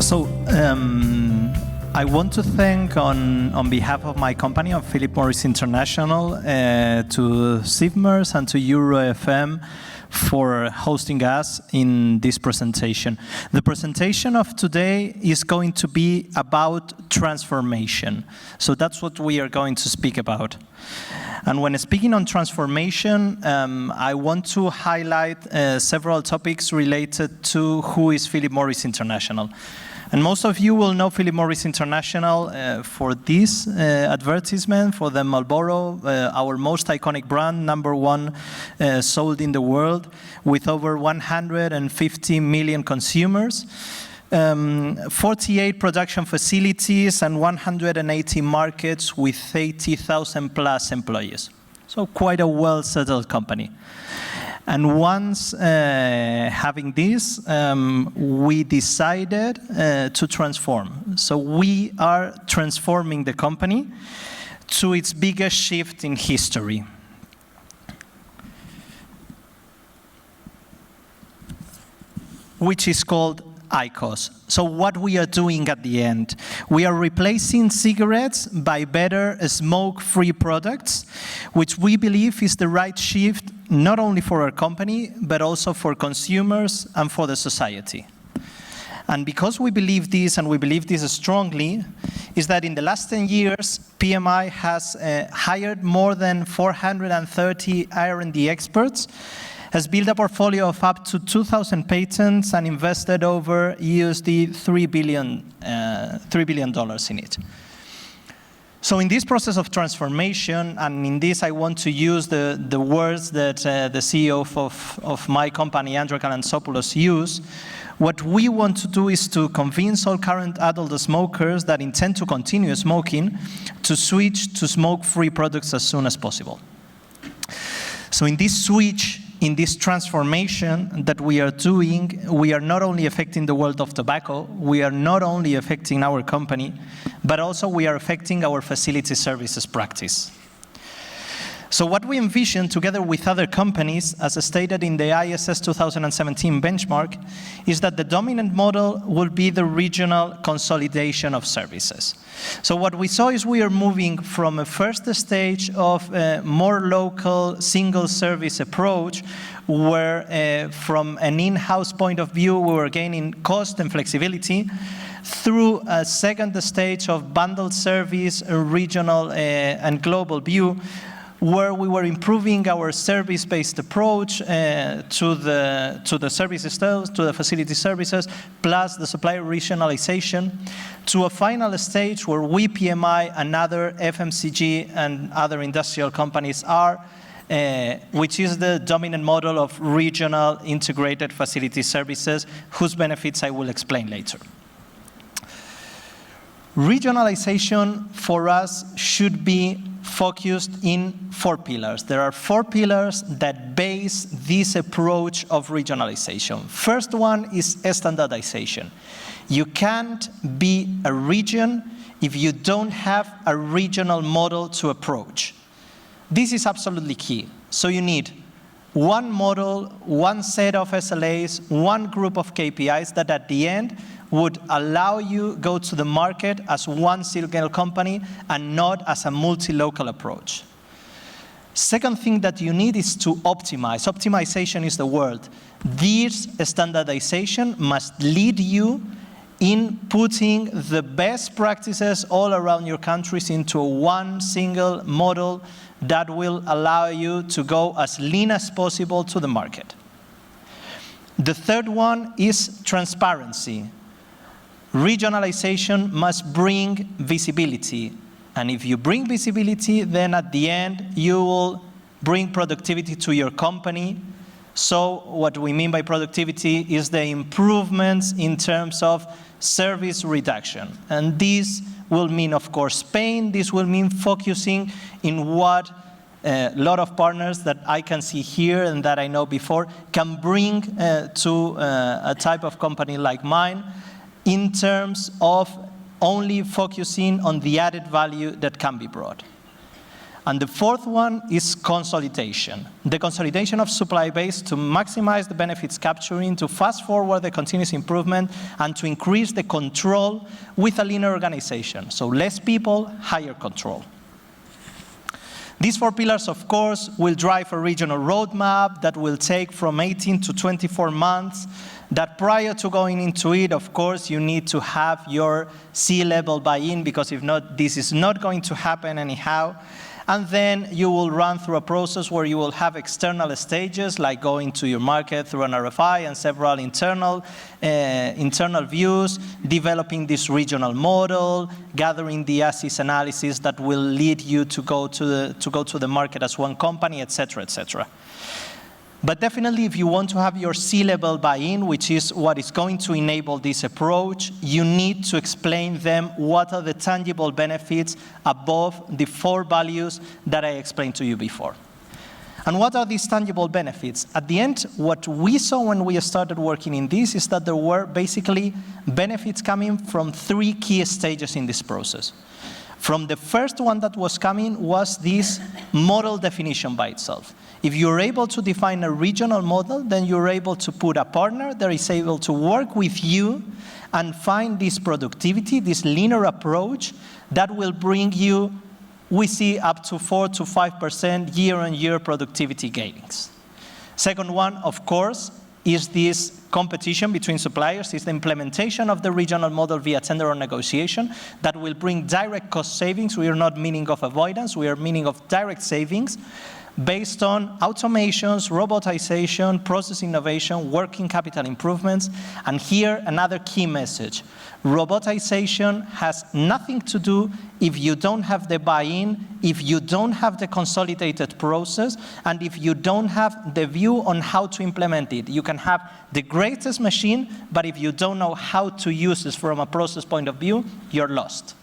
So I want to thank on behalf of my company, of Philip Morris International, to CIFMERS and to EuroFM for hosting us in this presentation. The presentation of today is going to be about transformation. So that's what we are going to speak about. And when speaking on transformation, I want to highlight several topics related to who is Philip Morris International. And most of you will know Philip Morris International for this advertisement, for the Marlboro, our most iconic brand, #1 sold in the world, with over 150 million consumers, 48 production facilities, and 180 markets with 80,000 plus employees. So quite a well-settled company. And once having this, we decided to transform. So we are transforming the company to its biggest shift in history. Which is called IQOS. So what we are doing at the end, we are replacing cigarettes by better smoke-free products, which we believe is the right shift not only for our company, but also for consumers and for the society. And because we believe this, and we believe this strongly, is that in the last 10 years, PMI has hired more than 430 R&D experts, has built a portfolio of up to 2,000 patents, and invested over USD $3 billion in it. So in this process of transformation, and in this I want to use the words that the CEO of my company, Andrew Kalantzopoulos, used, what we want to do is to convince all current adult smokers that intend to continue smoking to switch to smoke-free products as soon as possible. So in this switch, in this transformation that we are doing, we are not only affecting the world of tobacco, we are not only affecting our company, but also we are affecting our facility services practice. So what we envision together with other companies, as stated in the ISS 2017 benchmark, is that the dominant model will be the regional consolidation of services. So what we saw is we are moving from a first stage of a more local single service approach, where from an in-house point of view we were gaining cost and flexibility, through a second stage of bundled service, a regional and global view, where we were improving our service-based approach to the services, to the facility services, plus the supplier regionalization, to a final stage where we, PMI, and other FMCG and other industrial companies are, which is the dominant model of regional integrated facility services, whose benefits I will explain later. Regionalization for us should be focused in 4 pillars. There are 4 pillars that base this approach of regionalization. First one is standardization. You can't be a region if you don't have a regional model to approach. This is absolutely key. So you need one model, one set of SLAs, one group of KPIs that at the end would allow you go to the market as one single company and not as a multi-local approach. Second thing that you need is to optimize. Optimization is the word. This standardization must lead you in putting the best practices all around your countries into one single model that will allow you to go as lean as possible to the market. The third one is transparency. Regionalization must bring visibility. And if you bring visibility, then at the end, you will bring productivity to your company. So what we mean by productivity is the improvements in terms of service reduction. And this will mean, of course, Spain. This will mean focusing in what a lot of partners that I can see here and that I know before can bring to a type of company like mine, in terms of only focusing on the added value that can be brought. And the fourth one is consolidation. The consolidation of supply base to maximize the benefits capturing, to fast forward the continuous improvement, and to increase the control with a leaner organization. So less people, higher control. These four pillars, of course, will drive a regional roadmap that will take from 18 to 24 months, that prior to going into it, of course, you need to have your C-level buy-in, because if not, this is not going to happen anyhow. And then you will run through a process where you will have external stages, like going to your market through an RFI and several internal views, developing this regional model, gathering the assets analysis that will lead you to go to the market as one company, et cetera, et cetera. But definitely, if you want to have your C-level buy-in, which is what is going to enable this approach, you need to explain them what are the tangible benefits above the four values that I explained to you before. And what are these tangible benefits? At the end, what we saw when we started working in this is that there were basically benefits coming from three key stages in this process. From the first one that was coming was this model definition by itself. If you're able to define a regional model, then you're able to put a partner that is able to work with you and find this productivity, this leaner approach that will bring you, we see, up to 4 to 5% year-on-year productivity gains. Second one, of course, is this competition between suppliers, is the implementation of the regional model via tender or negotiation that will bring direct cost savings. We are not meaning of avoidance, we are meaning of direct savings, based on automations, robotization, process innovation, working capital improvements. And here, another key message. Robotization has nothing to do if you don't have the buy-in, if you don't have the consolidated process, and if you don't have the view on how to implement it. You can have the greatest machine, but if you don't know how to use it from a process point of view, you're lost.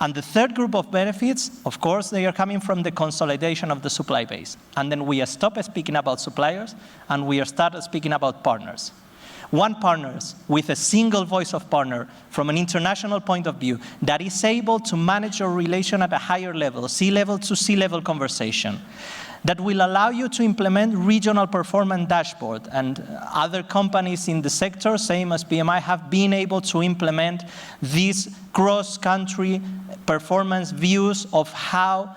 And the third group of benefits, of course, they are coming from the consolidation of the supply base. And then we stop speaking about suppliers, and we start speaking about partners. One partner with a single voice of partner from an international point of view that is able to manage your relation at a higher level, C-level to C-level conversation, that will allow you to implement regional performance dashboard. And other companies in the sector, same as PMI, have been able to implement these cross-country performance views of how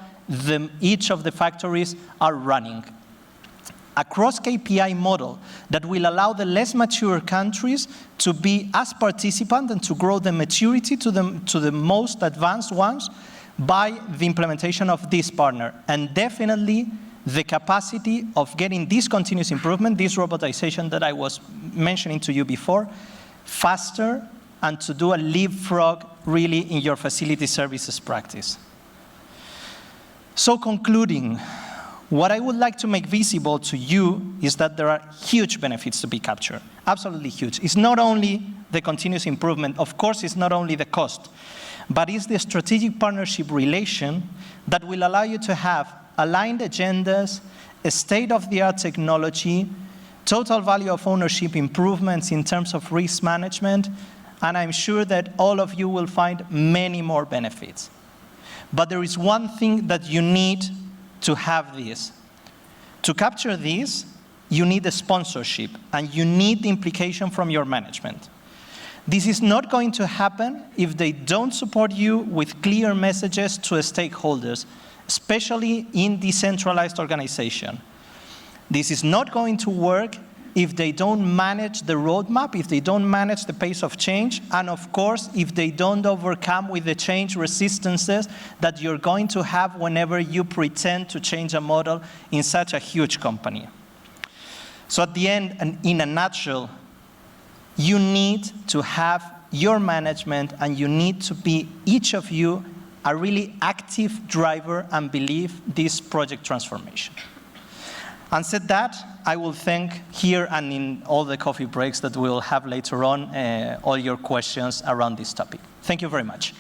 each of the factories are running. A cross-KPI model that will allow the less mature countries to be as participant and to grow the maturity to the most advanced ones by the implementation of this partner. And definitely, the capacity of getting this continuous improvement, this robotization that I was mentioning to you before, faster, and to do a leapfrog really in your facility services practice. So concluding, what I would like to make visible to you is that there are huge benefits to be captured, absolutely huge. It's not only the continuous improvement, of course it's not only the cost, but it's the strategic partnership relation that will allow you to have aligned agendas, a state-of-the-art technology, total value of ownership improvements in terms of risk management, and I'm sure that all of you will find many more benefits. But there is one thing that you need to have this. To capture this, you need a sponsorship, and you need the implication from your management. This is not going to happen if they don't support you with clear messages to stakeholders, especially in decentralized organization. This is not going to work if they don't manage the roadmap, if they don't manage the pace of change, and of course, if they don't overcome with the change resistances that you're going to have whenever you pretend to change a model in such a huge company. So at the end, and in a nutshell, you need to have your management, and you need to be, each of you, a really active driver and believe this project transformation. And said that, I will thank here and in all the coffee breaks that we'll have later on all your questions around this topic. Thank you very much.